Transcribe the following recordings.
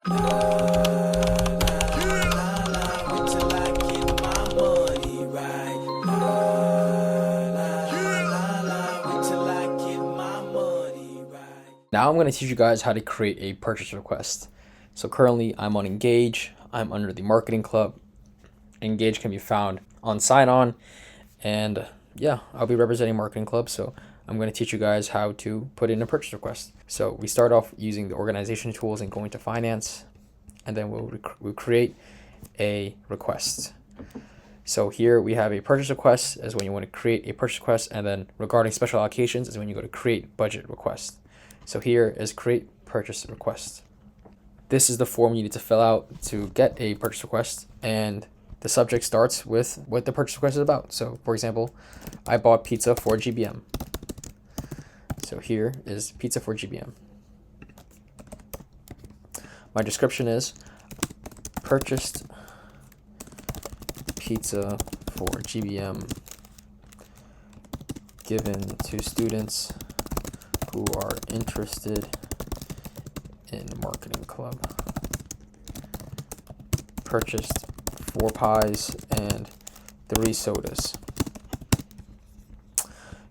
Now I'm going to teach you guys how to create a purchase request. So currently I'm on Engage. I'm under the Marketing Club. Engage can be found on Sign On. And yeah, I'll be representing Marketing Club. So I'm going to teach you guys how to put in a purchase request. So we start off using the organization tools and going to Finance. And then we'll create a request. So here we have a purchase request is when you want to create a purchase request, and then regarding special allocations is when you go to create budget request. So here is create purchase request. This is the form you need to fill out to get a purchase request, and the subject starts with what the purchase request is about. So for example, I bought pizza for GBM. So here is pizza for GBM. My description is purchased pizza for GBM given to students who are interested in Marketing Club. Purchased 4 pies and 3 sodas.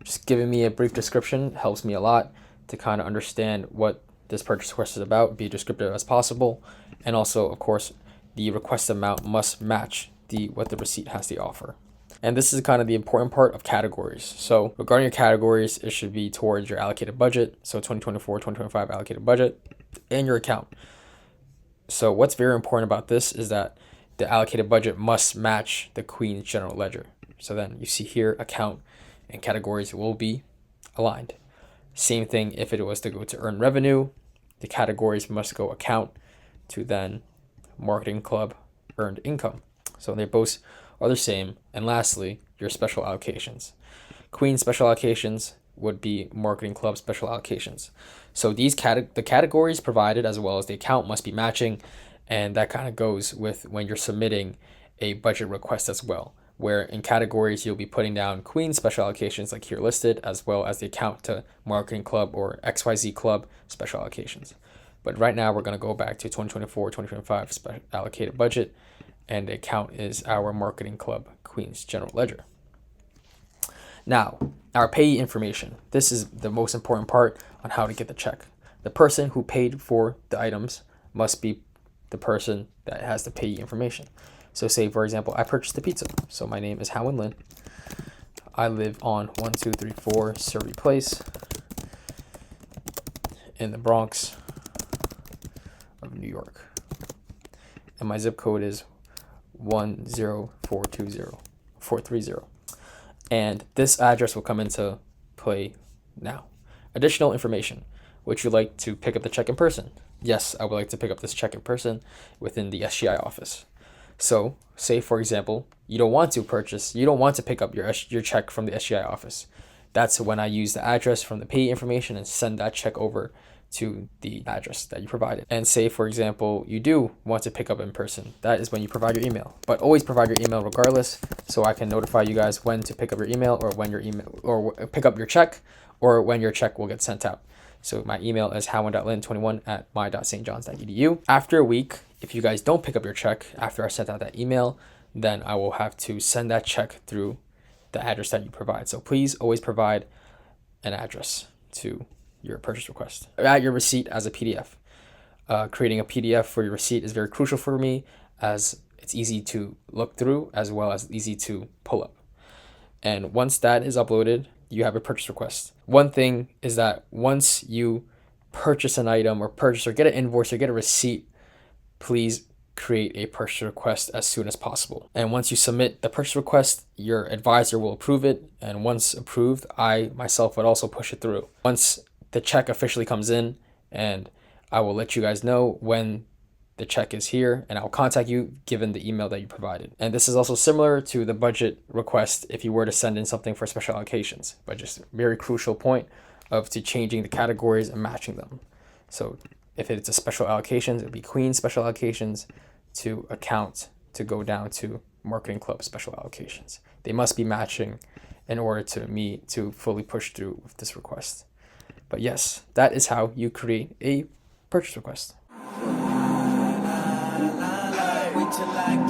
Just giving me a brief description helps me a lot to kind of understand what this purchase request is about, be descriptive as possible, and also, of course, the request amount must match what the receipt has to offer. And this is kind of the important part of categories. So regarding your categories, it should be towards your allocated budget. So 2024, 2025 allocated budget and your account. So what's very important about this is that the allocated budget must match the Queen's general ledger. So then you see here, account and categories will be aligned. Same thing if it was to go to earn revenue, the categories must go account to then Marketing Club earned income. So they both are the same. And lastly, your special allocations. Queen special allocations would be Marketing Club special allocations. So these the categories provided as well as the account must be matching, and that kind of goes with when you're submitting a budget request as well, where in categories you'll be putting down Queen special allocations like here listed, as well as the account to Marketing Club or XYZ Club special allocations. But right now we're going to go back to 2024, 2025 allocated budget, and the account is our Marketing Club Queen's general ledger. Now, our payee information. This is the most important part on how to get the check. The person who paid for the items must be the person that has the payee information. So say, for example, I purchased the pizza. So my name is Howin Lin. I live on 1234 Surrey Place in the Bronx of New York. And my zip code is 10430. And this address will come into play now. Additional information. Would you like to pick up the check in person? Yes, I would like to pick up this check in person within the SGI office. So say, for example, you don't want to pick up your check from the SGI office. That's when I use the address from the payee information and send that check over to the address that you provided. And say, for example, you do want to pick up in person. That is when you provide your email. But always provide your email regardless, so I can notify you guys when to pick up your email, or when your email, or pick up your check, or when your check will get sent out. So my email is howin.lin21@my.stjohns.edu. After a week, if you guys don't pick up your check after I sent out that email, then I will have to send that check through the address that you provide. So please always provide an address to your purchase request. Add your receipt as a PDF. Creating a PDF for your receipt is very crucial for me, as it's easy to look through as well as easy to pull up. And once that is uploaded, you have a purchase request. One thing is that once you purchase an item or get an invoice or get a receipt, please create a purchase request as soon as possible. And once you submit the purchase request, your advisor will approve it. And once approved, I myself would also push it through. Once the check officially comes in, and I will let you guys know when the check is here, and I'll contact you given the email that you provided. And this is also similar to the budget request if you were to send in something for special allocations, but just very crucial point of changing the categories and matching them. So if it's a special allocations, it would be Queen special allocations to account to go down to Marketing Club special allocations. They must be matching in order to fully push through with this request. But yes, that is how you create a purchase request. till I